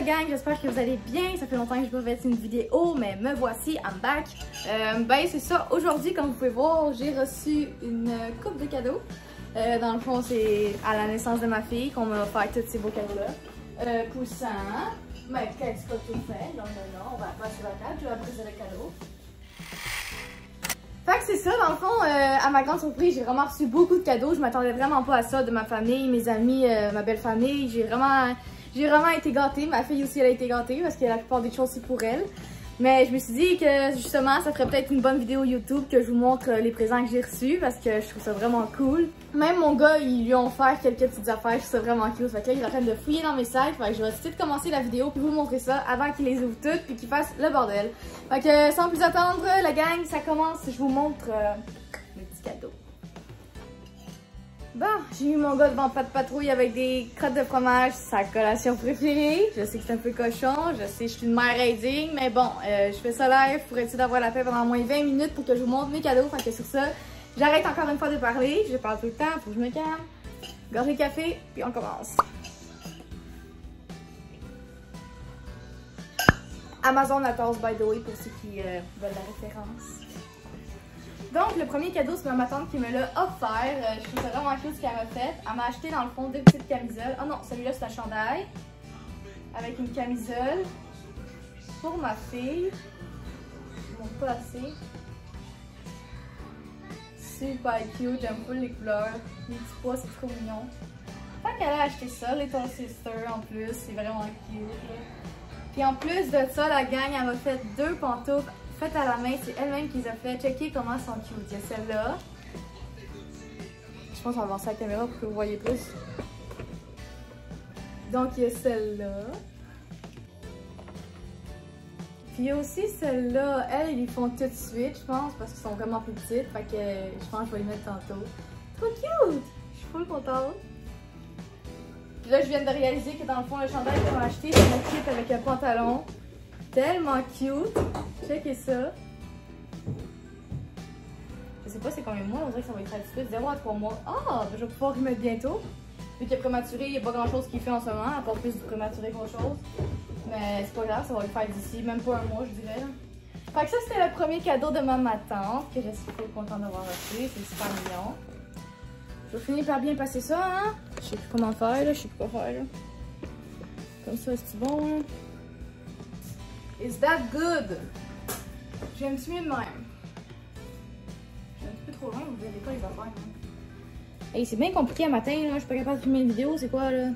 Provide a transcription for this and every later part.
gang, j'espère que vous allez bien. Ça fait longtemps que je n'ai pas fait une vidéo, mais me voici, I'm back. Ben c'est ça, aujourd'hui comme vous pouvez voir, j'ai reçu une coupe de cadeaux. Dans le fond, c'est à la naissance de ma fille qu'on m'a offert tous ces beaux cadeaux-là. Poussant, mais peut-être c'est pas tout fait, non, on va passer sur la table, je vais briser le cadeau. Fait que c'est ça, dans le fond, à ma grande surprise, j'ai vraiment reçu beaucoup de cadeaux. Je m'attendais vraiment pas à ça de ma famille, mes amis, ma belle famille. J'ai vraiment été gâtée. Ma fille aussi, elle a été gâtée parce que la plupart des choses, c'est pour elle. Mais je me suis dit que justement, ça ferait peut-être une bonne vidéo YouTube que je vous montre les présents que j'ai reçus parce que je trouve ça vraiment cool. Même mon gars, ils lui ont offert quelques petites affaires, je trouve ça vraiment cool. Fait que là, il est en train de fouiller dans mes sacs. Fait que je vais essayer de commencer la vidéo puis vous montrer ça avant qu'il les ouvre toutes puis qu'il fasse le bordel. Fait que sans plus attendre, la gang, ça commence. Je vous montre mes petits cadeaux. Bon, j'ai eu mon gars devant pas de patrouille avec des crottes de fromage, sa collation préférée. Je sais que c'est un peu cochon, je sais que je suis une mère indigne, mais bon, je fais ça live pour essayer d'avoir la paix pendant moins 20 minutes pour que je vous montre mes cadeaux. Fait que sur ça, j'arrête encore une fois de parler, je parle tout le temps, faut que je me calme. Gorgée de café, puis on commence. Amazon Atos, by the way, pour ceux qui veulent la référence. Donc, le premier cadeau, c'est ma tante qui me l'a offert. Je trouve ça vraiment cute ce qu'elle m'a fait. Elle m'a acheté, dans le fond, deux petites camisoles. Oh non, celui-là, c'est un chandail. Avec une camisole. Pour ma fille. Je ne montre pas assez. Super cute. J'aime pas les couleurs. Les petits pois, c'est trop mignon. Fait qu'elle a acheté ça, Little Sister, en plus. C'est vraiment cute. Là. Puis en plus de ça, la gang, elle m'a fait deux pantoufles faites à la main, c'est elle-même qui les a fait. Checker comment elles sont cute. Il y a celle-là. Je pense qu'on va avancer la caméra pour que vous voyez plus. Donc il y a celle-là. Puis il y a aussi celle-là. Elles, ils les font tout de suite, je pense, parce qu'ils sont vraiment plus petites. Fait que je pense que je vais les mettre tantôt. Trop cute! Je suis full contente. Puis là, je viens de réaliser que dans le fond, le chandail qu'on a acheté, c'est un kit avec un pantalon. Tellement cute! Checkez ça! Je sais pas c'est combien de mois, on dirait que ça va être très vite, 0 à 3 mois. Ah! Ben, je vais pouvoir y mettre bientôt. Vu qu'il est prématuré, il n'y a pas grand chose qu'il fait en ce moment, à part plus du prématuré qu'autre chose. Mais c'est pas grave, ça va le faire d'ici, même pas un mois, je dirais. Fait que ça, c'était le premier cadeau de ma tante, que je suis trop contente d'avoir reçu. C'est super mignon. Je vais finir par bien passer ça, hein? Je sais plus comment faire, là. Je sais plus quoi faire, là. Comme ça, c'est bon, hein? Is that good? J'ai un petit mieux de même. Je suis un petit peu trop loin, vous verrez pas les affaires. Hein? Hey, c'est bien compliqué à matin, là. Je suis pas capable de filmer une vidéo, c'est quoi, là?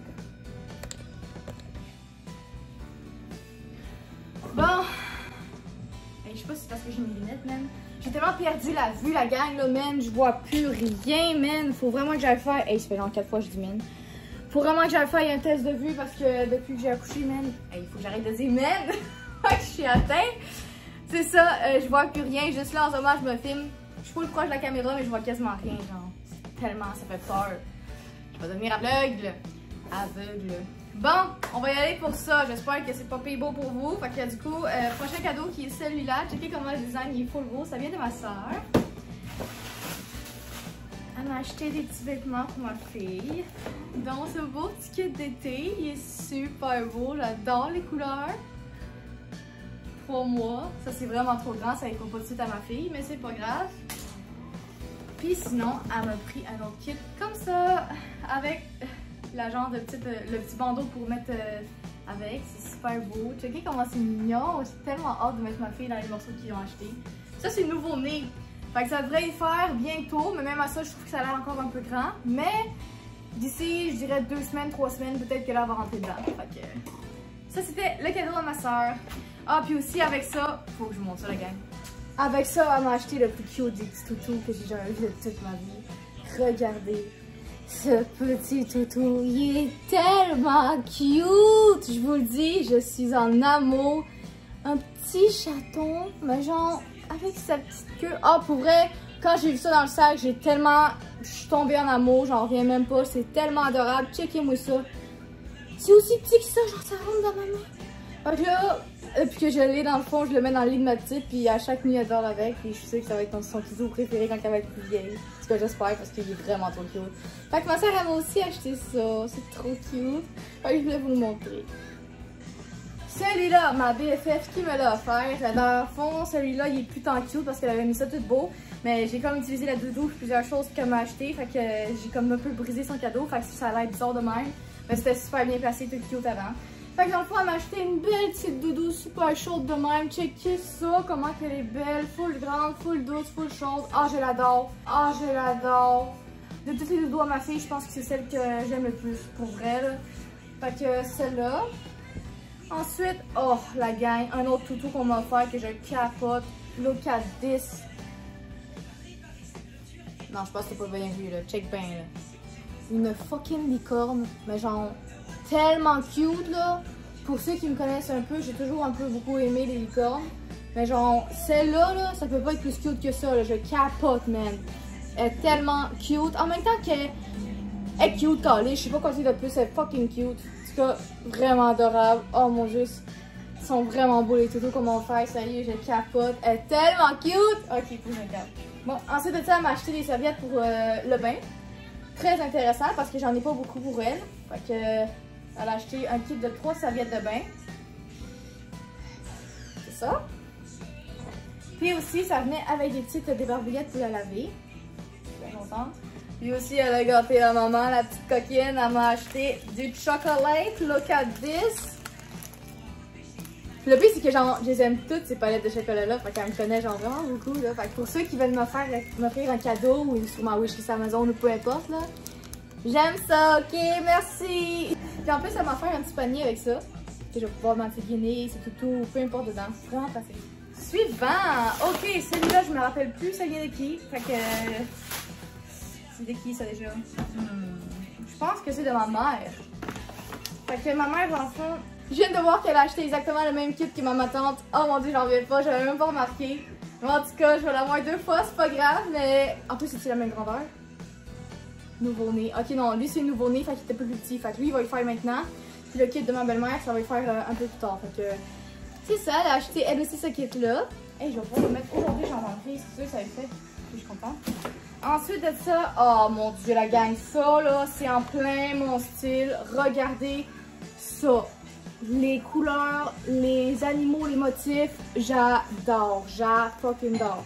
Bon. Hey, je sais pas si c'est parce que j'ai mes lunettes, man. J'ai tellement perdu la vue, la gang, là, man. Je vois plus rien, man. Faut vraiment que j'aille faire. Hey, ça fait genre 4 fois que je dis, man. Faut vraiment que j'aille faire un test de vue parce que depuis que j'ai accouché, man. Hey, il faut que j'arrête de dire, man. Je suis atteinte. C'est ça, je vois plus rien. Juste là, en ce moment, je me filme. Je suis pas proche de la caméra, mais je vois quasiment rien. Genre, tellement, ça fait peur. Je vais devenir aveugle. Aveugle. Bon, on va y aller pour ça. J'espère que c'est pas pire beau pour vous. Fait que du coup, prochain cadeau qui est celui-là. Checkez comment le design il est full beau. Ça vient de ma soeur. Elle m'a acheté des petits vêtements pour ma fille. Donc, ce beau petit kit d'été. Il est super beau. J'adore les couleurs. 3 mois. Ça, c'est vraiment trop grand. Ça ne va pas tout de suite à ma fille, mais c'est pas grave. Puis sinon, elle m'a pris un autre kit comme ça, avec la genre de le petit bandeau pour mettre avec. C'est super beau. Checkez comment c'est mignon. J'ai tellement hâte de mettre ma fille dans les morceaux qu'ils ont achetés. Ça, c'est nouveau-né. Fait que ça devrait y faire bientôt, mais même à ça, je trouve que ça a l'air encore un peu grand. Mais d'ici, je dirais 2 semaines, 3 semaines, peut-être que là, elle va rentrer dedans. Fait que ça, c'était le cadeau de ma soeur. Ah, puis aussi avec ça, faut que je vous montre ça, la gang. Avec ça, elle m'a acheté le plus cute des petits toutous que j'ai jamais vu de toute ma vie. Regardez ce petit toutou, il est tellement cute. Je vous le dis, je suis en amour. Un petit chaton, mais genre avec sa petite queue. Ah, pour vrai, quand j'ai vu ça dans le sac, je suis tombée en amour, j'en reviens même pas. C'est tellement adorable. Checkez-moi ça. C'est aussi petit que ça, genre ça rentre dans ma main. Fait que là, depuis que je l'ai dans le fond, je le mets dans le lit de ma petite, puis à chaque nuit elle dort avec, puis je sais que ça va être son toutou préféré quand elle va être plus vieille. C'est ce que j'espère parce qu'il est vraiment trop cute. Fait que ma soeur elle m'a aussi acheté ça, c'est trop cute. Fait que je voulais vous le montrer. celui-là, ma BFF qui me l'a offert. Dans le fond, celui-là, il est plus tant cute parce qu'elle avait mis ça tout beau. Mais j'ai comme utilisé la doudou pour plusieurs choses qu'elle m'a acheté. Fait que j'ai comme un peu brisé son cadeau. Fait que ça a l'air bizarre de même. Mais c'était super bien placé, tout cute avant. Fait que dans le fond, elle m'a acheté une belle petite doudou super chaude de même. Checkez ça, comment qu'elle est belle. Full grande, full douce, full chaude. Ah, je l'adore. Ah, je l'adore. De toutes les doudous à ma fille, je pense que c'est celle que j'aime le plus, pour vrai, là. Fait que celle-là. Ensuite, oh, la gang, un autre toutou qu'on m'a offert que je capote. Look at this. Non, je pense que t'as pas bien vu, là. Check bien, là. Une fucking licorne, mais genre tellement cute, là. Pour ceux qui me connaissent un peu, j'ai toujours un peu beaucoup aimé les licornes. Mais genre, celle-là, là, ça peut pas être plus cute que ça, là. Je capote, man. Elle est tellement cute. En même temps qu'elle est cute, calée. Je sais pas quoi dire de plus, elle est fucking cute. En tout cas, vraiment adorable. Oh mon dieu, ils sont vraiment beaux les toutous qu'on m'a offert. Ça y est, je capote. Elle est tellement cute. Ok, faut que je regarde. Bon, ensuite de ça, elle m'a acheté des serviettes pour le bain. Très intéressant parce que j'en ai pas beaucoup pour elle. Fait que, elle a acheté un kit de 3 serviettes de bain. C'est ça. Puis aussi, ça venait avec des petites débarbouillettes pour la laver. Je suis bien contente. Puis aussi, elle a gâté la maman, la petite coquine. Elle m'a acheté du chocolate. Look at this. Le pire, c'est que genre, je les aime toutes ces palettes de chocolat-là. Fait qu'elle me connaît genre vraiment beaucoup, là. Fait que pour ceux qui veulent m'offrir un cadeau ou sur ma wishlist Amazon ou peu importe, là. J'aime ça, ok, merci! Puis en plus, elle m'a offert un petit panier avec ça. Que je vais pouvoir m'antiguiner, c'est tout, peu importe dedans. C'est vraiment facile. Suivant! Ok, celui-là, je me rappelle plus ça vient de qui. Fait que. C'est de qui ça déjà? Je pense que c'est de ma mère. Fait que ma mère, dans le fond. Je viens de voir qu'elle a acheté exactement le même kit que ma tante. Oh mon dieu, j'en reviens pas, j'avais même pas remarqué. Mais en tout cas, je vais l'avoir 2 fois, c'est pas grave, mais en plus, c'est-tu la même grandeur? Nouveau-né. Ok, non, lui c'est nouveau-né, fait qu'il était plus petit. Fait que lui, il va le faire maintenant. Puis le kit de ma belle-mère, ça va le faire un peu plus tard. Fait que c'est ça, elle a acheté elle aussi ce kit-là. Hey, je vais pouvoir le mettre aujourd'hui, j'en ai c'est sûr, ça le fait. Je suis contente. Ensuite de ça, oh mon dieu, la gang, ça là, c'est en plein mon style. Regardez ça. Les couleurs, les animaux, les motifs, j'adore, fucking adore.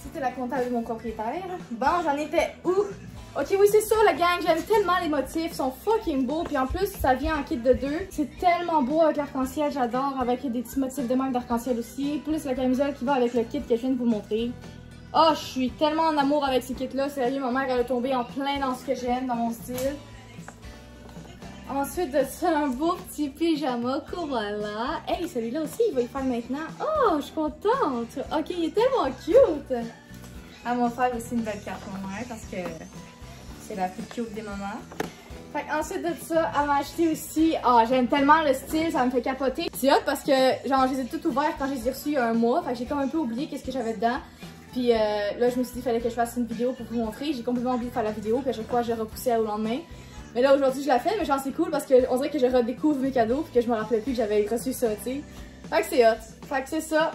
C'était la comptable de mon propriétaire. Bon, j'en étais où? Ok, oui, c'est ça, la gang. J'aime tellement les motifs. Ils sont fucking beaux. Puis en plus, ça vient en kit de 2. C'est tellement beau avec l'arc-en-ciel. J'adore. Avec des petits motifs de même d'arc-en-ciel aussi. Plus la camisole qui va avec le kit que je viens de vous montrer. Oh, je suis tellement en amour avec ces kits-là. Sérieux, ma mère, elle a tombé en plein dans ce que j'aime, dans mon style. Ensuite de ça, un beau petit pyjama Koala. Hey, celui-là aussi, il va y faire maintenant. Oh, je suis contente. Ok, il est tellement cute. Elle m'a offert aussi une belle carte, ma mère, parce que c'est la plus cute des mamans. Fait ensuite de ça, elle m'a acheté aussi. Ah, j'aime tellement le style, ça me fait capoter. C'est hot parce que, genre, je les ai toutes ouvertes quand je les ai reçues il y a un mois. Fait que j'ai comme un peu oublié qu'est-ce que j'avais dedans. Puis là, je me suis dit qu'il fallait que je fasse une vidéo pour vous montrer. J'ai complètement oublié de faire la vidéo, puis à chaque fois, je repoussais au lendemain. Mais là, aujourd'hui, je la fais, mais genre, c'est cool parce qu'on dirait que je redécouvre mes cadeaux, puis que je me rappelais plus que j'avais reçu ça, tu sais. Fait que c'est hot. Fait que c'est ça.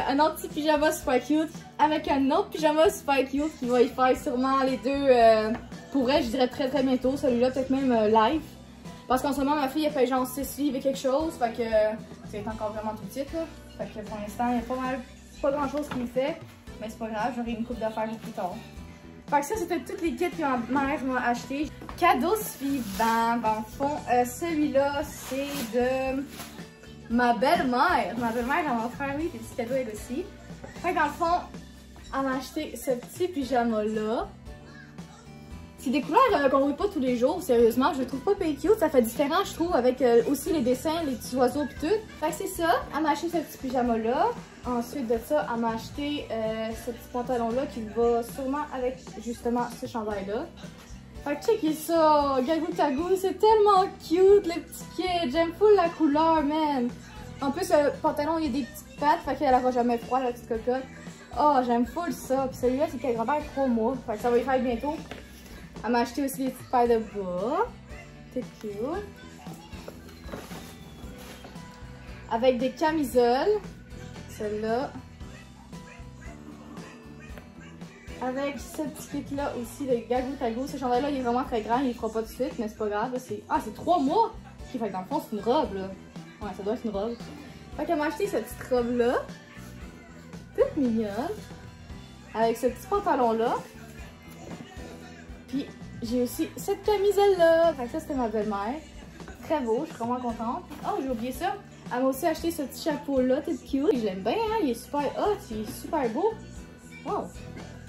Un autre petit pyjama super cute, avec un autre pyjama super cute qui va y faire sûrement les deux, pour elle, je dirais très bientôt. Celui-là, peut-être même live. Parce qu'en ce moment, ma fille, elle fait genre 6 livres et quelque chose, fait que c'est encore vraiment tout petit, là. Fait que pour l'instant, il y a pas grand chose qui me fait. Mais c'est pas grave, j'aurai une coupe d'affaires plus tard. Fait que ça, c'était toutes les kits que ma mère m'a acheté. Cadeau suivant, dans le fond, celui-là, c'est de ma belle-mère. Ma belle-mère, elle m'a offert, oui, des petits cadeaux elle aussi. Fait que dans le fond, elle m'a acheté ce petit pyjama-là. C'est des couleurs qu'on voit pas tous les jours, sérieusement. Je le trouve pas pay cute, ça fait différent, je trouve, avec aussi les dessins, les petits oiseaux pis tout. Fait que c'est ça, elle m'a acheté ce petit pyjama-là. Ensuite de ça, elle m'a acheté ce petit pantalon-là qui va sûrement avec, justement, ce chandail-là. Fait que checkez ça, Gagou Tagou, c'est tellement cute, les petits kids. J'aime full la couleur, man. En plus, le pantalon, il y a des petites pattes, fait qu'elle aura jamais froid, la petite cocotte. Oh, j'aime full ça. Puis celui-là, c'est qu'elle grand-père 3 mois, fait que ça va y faire bientôt. Elle m'a acheté aussi des petites paires de bas. C'est cute. Avec des camisoles. Celle-là. Avec ce petit kit-là aussi, le Gagou Tago. Ce chandail-là, il est vraiment très grand, il ne fera pas tout de suite, mais c'est pas grave. Ah, c'est 3 mois! Ok, fait que dans le fond, c'est une robe, là. Ouais, ça doit être une robe. Fait qu'elle m'a acheté cette petite robe-là. Toute mignonne. Avec ce petit pantalon-là. Puis, j'ai aussi cette camisole-là. Fait que ça, c'était ma belle-mère. Très beau, je suis vraiment contente. Oh, j'ai oublié ça. Elle m'a aussi acheté ce petit chapeau-là, tout cute. Je l'aime bien, hein? Il est super hot, il est super beau. Wow!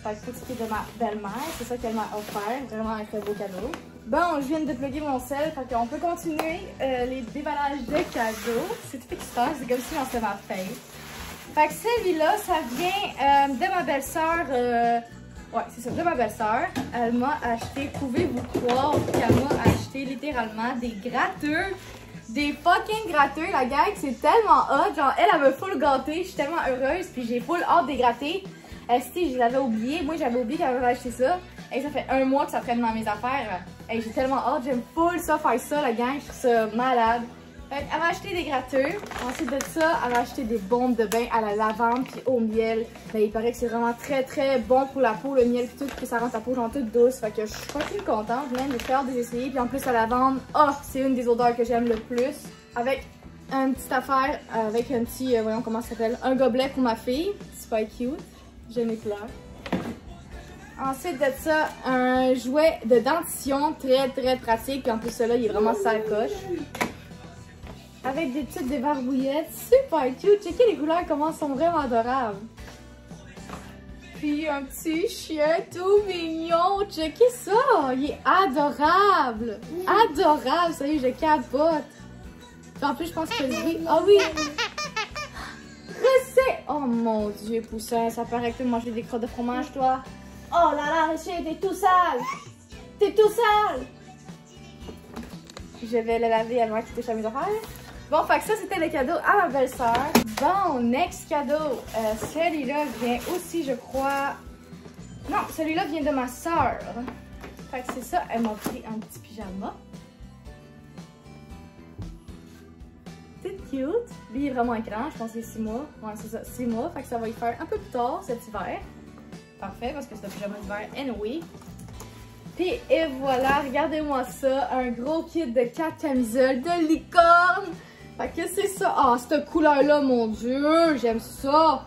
Fait que c'est de ma belle-mère, c'est ça qu'elle m'a offert. Vraiment un très beau cadeau. Bon, je viens de dépluguer mon sel, fait qu'on peut continuer les déballages de cadeaux. C'est tout excitant, c'est comme si j'en faisais ma fête. Fait que celui-là, ça vient de ma belle-sœur. Ouais, c'est ça, de ma belle-sœur. Elle m'a acheté, pouvez-vous croire qu'elle m'a acheté littéralement des gratteux. Des fucking gratteux, la gang, c'est tellement hot. Genre, elle me full gâtée, je suis tellement heureuse, puis j'ai full hâte des gratter. Si, je l'avais oublié. Moi, j'avais oublié qu'elle m'avait acheté ça. Et ça fait 1 mois que ça traîne dans mes affaires. Et j'ai tellement hâte. J'aime full ça, faire ça, la gang. Je trouve ça malade. Fait elle m'a acheté des gratteux. Ensuite de ça, elle m'a acheté des bombes de bain à la lavande puis au miel. Ben, il paraît que c'est vraiment très très bon pour la peau, le miel puis tout, que ça rend ta peau genre toute douce. Fait que je suis fucking contente. Même j'ai hâte de les essayer. Puis en plus, la lavande, c'est une des odeurs que j'aime le plus. Avec une petite affaire, avec un petit, voyons comment ça s'appelle, un gobelet pour ma fille. Super cute. J'aime les couleurs. Ensuite de ça, un jouet de dentition très très pratique. Puis en plus, celui-là, il est vraiment sale coche. Avec des petites débarbouillettes. Super cute. Checkez les couleurs, comment elles sont vraiment adorables. Puis un petit chien tout mignon. Checkez ça. Il est adorable. Adorable. Sérieux, je capote. Puis en plus, je pense que lui. Ah oui! Oh mon dieu, Poussin, ça paraît que tu manges des crottes de fromage, toi. Oh là là, le chien, t'es tout sale. T'es tout sale. Je vais le laver avant qu'il touche à mes affaires. Bon, fait que ça, c'était le cadeau à ma belle-sœur. Bon, next cadeau. Celui-là vient aussi, je crois... Non, celui-là vient de ma sœur. Fait que c'est ça, elle m'a pris un petit pyjama. C'est cute. Lui, il est vraiment grand. Je pense qu'il est 6 mois. Ouais, c'est ça, 6 mois. Fait que ça va y faire un peu plus tard cet hiver. Parfait, parce que c'est un pyjama d'hiver anyway. Puis, et voilà, regardez-moi ça. Un gros kit de 4 camisoles de licorne. Fait que c'est ça. Ah, cette couleur-là, mon Dieu, j'aime ça.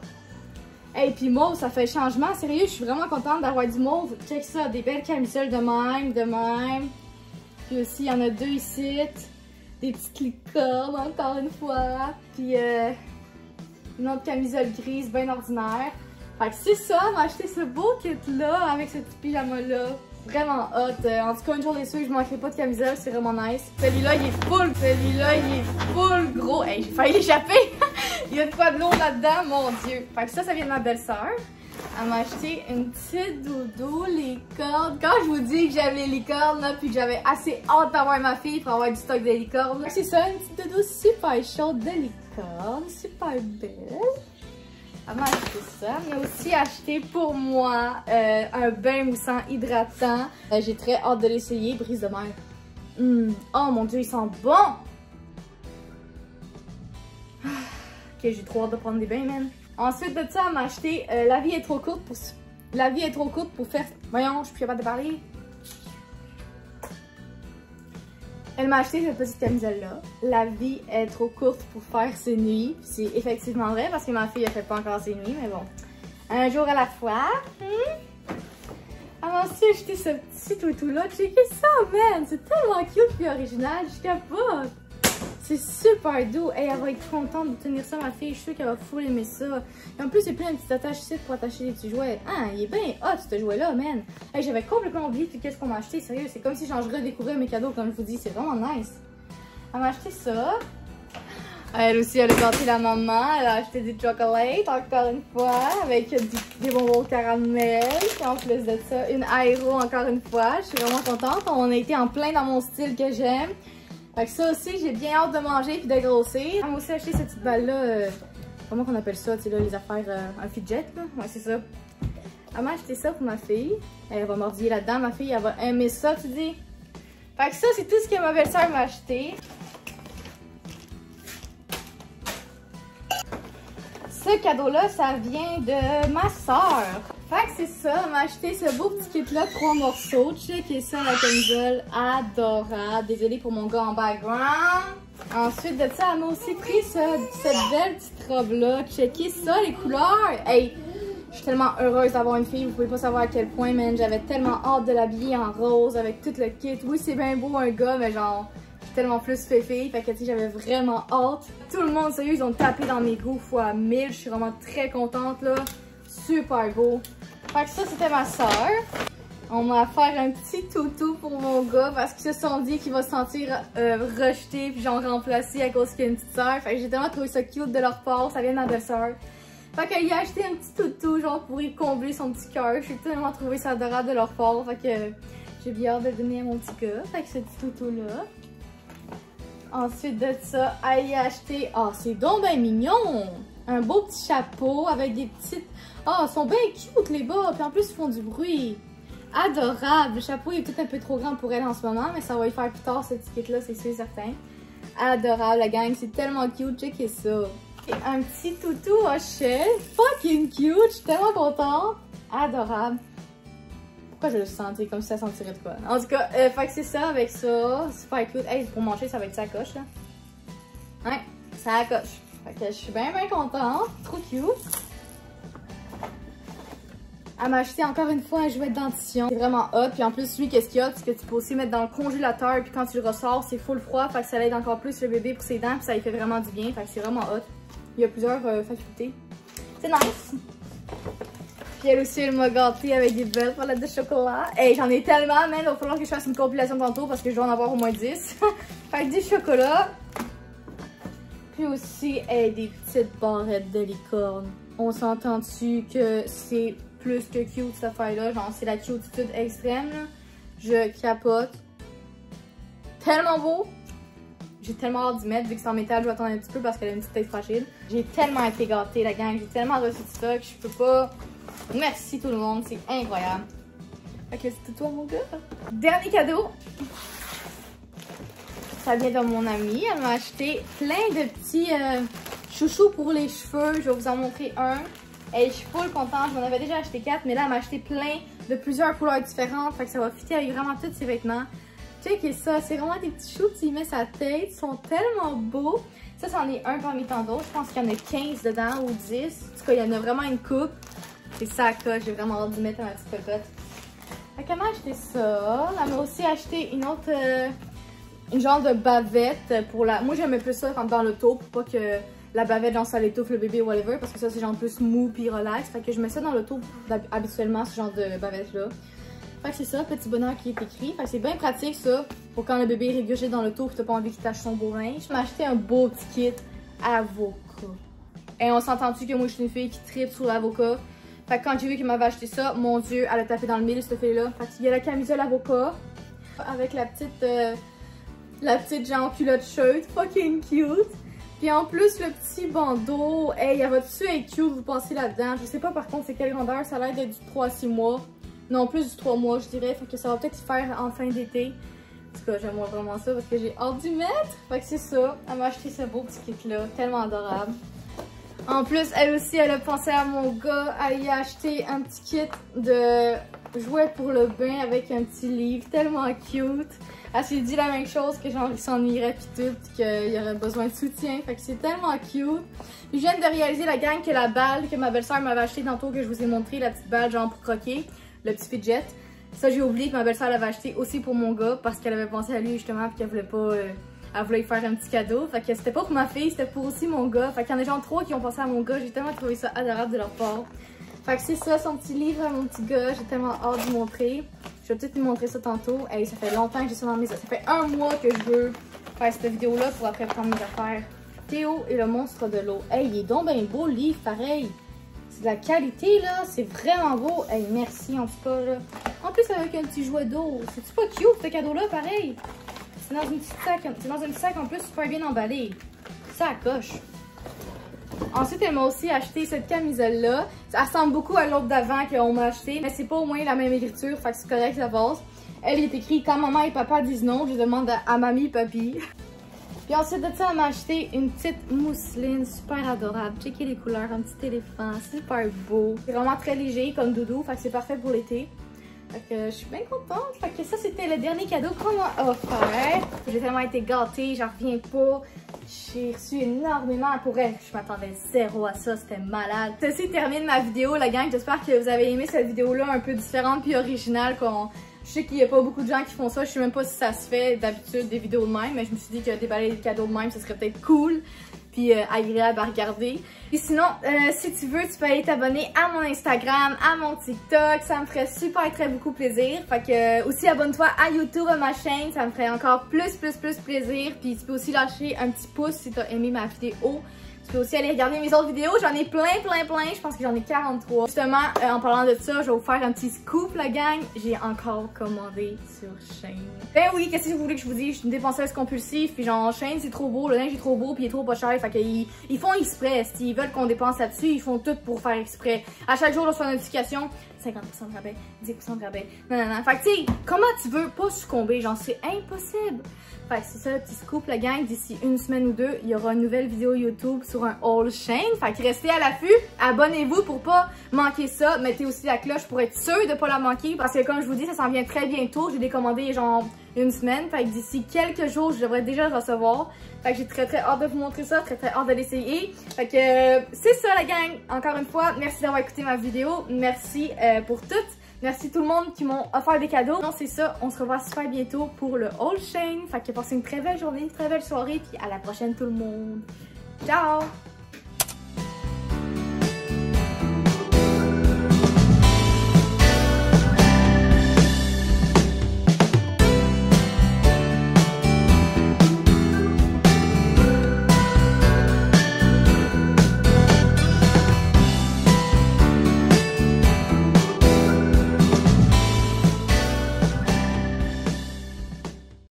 Et puis mauve, ça fait changement. Sérieux, je suis vraiment contente d'avoir du mauve. Check ça, des belles camisoles de même, de même. Puis aussi, il y en a 2 ici. Des petites licornes, encore une fois. Puis une autre camisole grise, bien ordinaire. Fait que c'est ça, m'a acheté ce beau kit-là avec ce petit pyjama-là. Vraiment hot. En tout cas, une journée sûre, je ne manquerai pas de camisole, c'est vraiment nice. Celui-là, il est full. Celui-là, il est full gros. Hey, j'ai failli l'échapper. Il y a de quoi de lourd là-dedans, mon Dieu. Fait que ça vient de ma belle-sœur. Elle m'a acheté une petite doudou licorne. Quand je vous dis que j'aime les licornes, là, puis que j'avais assez hâte d'avoir ma fille pour avoir du stock de licornes. C'est ça, une petite doudou super chaude de licorne. Super belle. Elle m'a acheté ça. Elle m'a aussi acheté pour moi un bain moussant hydratant. J'ai très hâte de l'essayer. Brise de mer. Oh mon Dieu, il sent bon! Ok, j'ai trop hâte de prendre des bains, man. Ensuite de ça, elle m'a acheté La vie est trop courte pour... La vie est trop courte pour faire... Voyons, je suis plus capable de parler. Elle m'a acheté cette petite camisole-là. La vie est trop courte pour faire ses nuits. C'est effectivement vrai parce que ma fille, elle fait pas encore ses nuits, mais bon. Un jour à la fois. Elle m'a aussi acheté ce petit toutou-là. Checkez ça, man! C'est tellement cute et original. Je capote! C'est super doux. Hey, elle va être contente de tenir ça, ma fille. Je suis sûre qu'elle va full aimer ça. Et en plus, il y a plein de petites attaches ici pour attacher les petits jouets. Ah, il est bien hot, ce jouet-là, man. Hey, j'avais complètement oublié qu'est-ce qu'on m'a acheté. Sérieux, c'est comme si j'en redécouvrais mes cadeaux, comme je vous dis. C'est vraiment nice. Elle m'a acheté ça. Elle aussi, elle a gâté la maman. Elle a acheté du chocolate, encore une fois, avec des bonbons caramel. Et en plus de ça, une aéro, encore une fois. Je suis vraiment contente. On a été en plein dans mon style que j'aime. Fait que ça aussi, j'ai bien hâte de manger et de grossir. Elle m'a aussi acheté cette petite balle-là. Comment qu'on appelle ça, tu sais, là, les affaires, un fidget, là. Ouais, c'est ça. Elle m'a acheté ça pour ma fille. Elle va mordiller là-dedans. Ma fille, elle va aimer ça, tu dis. Fait que ça, c'est tout ce que ma belle-sœur m'a acheté. Ce cadeau-là, ça vient de ma sœur. Fait que c'est ça, on m'a acheté ce beau petit kit-là, 3 morceaux. Checkez ça, la camisole adorable. Désolée pour mon gars en background. Ensuite de ça, elle m'a aussi pris cette belle petite robe-là. Checkez ça, les couleurs. Hey, je suis tellement heureuse d'avoir une fille. Vous pouvez pas savoir à quel point, man. J'avais tellement hâte de l'habiller en rose avec tout le kit. Oui, c'est bien beau un gars, mais genre, je suis tellement plus fée. Fait que tu sais, j'avais vraiment hâte. Tout le monde, sérieux, ils ont tapé dans mes goûts fois 1000. Je suis vraiment très contente, là. Super beau. Fait que ça, c'était ma soeur. On m'a offert un petit toutou pour mon gars parce qu'ils se sont dit qu'il va se sentir rejeté puis genre remplacé à cause qu'il y a une petite soeur. Fait que j'ai tellement trouvé ça cute de leur part. Ça vient de ma belle-sœur. Fait qu'il a acheté un petit toutou genre pour y combler son petit cœur. J'ai tellement trouvé ça adorable de leur part. Fait que j'ai bien hâte de le donner à mon petit gars. Fait que ce petit toutou-là. Ensuite de ça, elle a acheté... Ah, c'est donc bien mignon! Un beau petit chapeau avec des petites... Ah, ils sont bien cute les bas. Puis en plus, ils font du bruit. Adorable. Le chapeau est peut-être un peu trop grand pour elle en ce moment, mais ça va y faire plus tard, cette étiquette-là, c'est sûr et certain. Adorable, la gang. C'est tellement cute. Checkez ça. Et un petit toutou Rochelle. Fucking cute. Je suis tellement contente. Adorable. Pourquoi je le sentais comme si ça sentirait de quoi? En tout cas, fait que c'est ça avec ça. Super cute. Hey, pour manger, ça va être sa coche, là. Ouais, ça coche. Fait que je suis bien contente. Trop cute. Elle m'a acheté encore une fois un jouet de dentition. C'est vraiment hot. Puis en plus, lui, qu'est-ce qu'il y a? C'est que tu peux aussi mettre dans le congélateur. Puis quand tu le ressors, c'est full froid. Fait que ça aide encore plus le bébé pour ses dents. Puis ça lui fait vraiment du bien. Fait que c'est vraiment hot. Il y a plusieurs facultés. C'est nice. Puis elle aussi, elle m'a gâté avec des belles palettes de chocolat. Hey, j'en ai tellement, mais il va falloir que je fasse une compilation tantôt parce que je dois en avoir au moins 10. Fait que du chocolat. Puis aussi, hey, des petites barrettes de licorne. On s'entend-tu que c'est plus que cute cette affaire-là? Genre, c'est la cutitude extrême, là. Je capote. Tellement beau! J'ai tellement hâte d'y mettre, vu que c'est en métal, je vais attendre un petit peu parce qu'elle a une petite tête fragile. J'ai tellement été gâtée, la gang. J'ai tellement reçu de ça que je peux pas... Merci tout le monde, c'est incroyable. Fait que c'est tout toi, mon gars. Dernier cadeau. Ça vient de mon amie. Elle m'a acheté plein de petits chouchous pour les cheveux. Je vais vous en montrer un. Et je suis full contente. J'en avais déjà acheté 4, mais là, elle m'a acheté plein de plusieurs couleurs différentes. Fait que ça va fitter avec vraiment tous ses vêtements. Checkez ça. C'est vraiment des petits choux qu'il met sa tête. Ils sont tellement beaux. Ça, c'en est un parmi tant d'autres. Je pense qu'il y en a 15 dedans ou 10. En tout cas, il y en a vraiment une coupe. C'est ça, quoi. J'ai vraiment hâte de mettre ma petite cocotte. Fait qu'elle m'a acheté ça. Elle m'a aussi acheté une autre... une genre de bavette pour la... Moi, j'aimais plus ça quand dans l'auto pour pas que la bavette, genre, ça l'étouffe le bébé ou whatever. Parce que ça, c'est genre plus mou puis relax. Fait que je mets ça dans l'auto habituellement, ce genre de bavette-là. Fait que c'est ça, petit bonheur qui est écrit. Fait que c'est bien pratique, ça, pour quand le bébé régurgite dans l'auto et t'as pas envie qu'il tâche son beau linge. Je m'ai acheté un beau petit kit avocat. Et on s'entend-tu que moi, je suis une fille qui tripe sur l'avocat. Fait que quand j'ai vu qu'il m'avait acheté ça, mon Dieu, elle a tapé dans le mille, cette fille-là. Fait qu'il y a la camisole avocat avec la petite genre culotte shirt, fucking cute. Puis en plus, le petit bandeau, hey, elle va-tu être cute, vous pensez là-dedans? Je sais pas par contre c'est quelle grandeur, ça a l'air d'être du 3 à 6 mois. Non, plus du 3 mois, je dirais. Fait que ça va peut-être y faire en fin d'été. En tout cas, j'aime vraiment ça parce que j'ai hâte d'y mettre. Fait que c'est ça. Elle m'a acheté ce beau petit kit-là, tellement adorable. En plus, elle aussi, elle a pensé à mon gars. Elle y a acheté un petit kit de jouets pour le bain avec un petit livre tellement cute. Elle s'est dit la même chose, que genre il s'ennuierait pis tout, pis qu'il y aurait besoin de soutien. Fait que c'est tellement cute. Puis je viens de réaliser, la gang, que la balle que ma belle-sœur m'avait acheté tantôt, que je vous ai montré, la petite balle genre pour croquer, le petit fidget. Ça, j'ai oublié que ma belle-sœur l'avait acheté aussi pour mon gars parce qu'elle avait pensé à lui justement, pis qu'elle voulait pas... elle voulait lui faire un petit cadeau. Fait que c'était pas pour ma fille, c'était pour aussi mon gars. Fait qu'il y en a genre 3 qui ont pensé à mon gars. J'ai tellement trouvé ça adorable de leur part. Fait que c'est ça, son petit livre à mon petit gars. J'ai tellement hâte de lui montrer. Je vais peut-être lui montrer ça tantôt. Hey, ça fait longtemps que j'ai ça dans mes... Ça fait 1 mois que je veux faire cette vidéo-là pour après prendre mes affaires. Théo et le monstre de l'eau. Hey, il est donc bien beau le livre, pareil. C'est de la qualité, là. C'est vraiment beau. Hey, merci, en tout cas, là. En plus, avec un petit jouet d'eau. C'est-tu pas cute, ce cadeau-là, pareil? C'est dans une petite sac. C'est dans un petit sac, en plus, super bien emballé. Ça coche. Ensuite, elle m'a aussi acheté cette camisole-là. Ça ressemble beaucoup à l'autre d'avant qu'on m'a acheté, mais c'est pas au moins la même écriture, fait que c'est correct, ça passe. Elle est écrite « Quand maman et papa disent non, je demande à mamie et papy ». Puis ensuite de ça, elle m'a acheté une petite mousseline super adorable. Checkez les couleurs, un petit éléphant, super beau. C'est vraiment très léger comme doudou, fait que c'est parfait pour l'été. Fait que je suis bien contente. Fait que ça, c'était le dernier cadeau qu'on m'a offert. J'ai tellement été gâtée, j'en reviens pas. J'ai reçu énormément pour elle. Je m'attendais zéro à ça, c'était malade. Ceci termine ma vidéo, la gang. J'espère que vous avez aimé cette vidéo-là un peu différente puis originale. Je sais qu'il n'y a pas beaucoup de gens qui font ça. Je sais même pas si ça se fait d'habitude des vidéos de même, mais je me suis dit que déballer des cadeaux de même, ce serait peut-être cool puis agréable à regarder. Et sinon, si tu veux, tu peux aller t'abonner à mon Instagram, à mon TikTok. Ça me ferait super très beaucoup plaisir. Fait que aussi abonne-toi à YouTube, à ma chaîne. Ça me ferait encore plus plaisir. Puis tu peux aussi lâcher un petit pouce si tu as aimé ma vidéo. Tu peux aussi aller regarder mes autres vidéos. J'en ai plein. Je pense que j'en ai 43. Justement, en parlant de ça, je vais vous faire un petit scoop, la gang. J'ai encore commandé sur Shein. Ben oui, qu'est-ce que vous voulez que je vous dise? Je suis une dépenseuse compulsive. Puis genre, Shein, c'est trop beau. Le linge est trop beau. Puis il est trop pas cher. Fait qu'ils font exprès. S'ils veulent qu'on dépense là-dessus, ils font tout pour faire exprès. À chaque jour, je reçois une notification. 50% de rabais, 10% de rabais. Non. Fait que tu sais, comment tu veux pas succomber? Genre, c'est impossible. Fait que c'est ça, le petit scoop, la gang. D'ici une semaine ou deux, il y aura une nouvelle vidéo YouTube sur un haul Shein. Fait que restez à l'affût. Abonnez-vous pour pas manquer ça. Mettez aussi la cloche pour être sûr de pas la manquer. Parce que comme je vous dis, ça s'en vient très bientôt. J'ai décommandé genre une semaine. Fait que d'ici quelques jours, je devrais déjà le recevoir. Fait que j'ai très hâte de vous montrer ça. Très hâte de l'essayer. Fait que c'est ça, la gang. Encore une fois, merci d'avoir écouté ma vidéo. Merci pour tout. Merci tout le monde qui m'ont offert des cadeaux. Non, c'est ça, on se revoit super bientôt pour le haul Shein. Fait que passez une très belle journée, une très belle soirée, puis à la prochaine tout le monde. Ciao!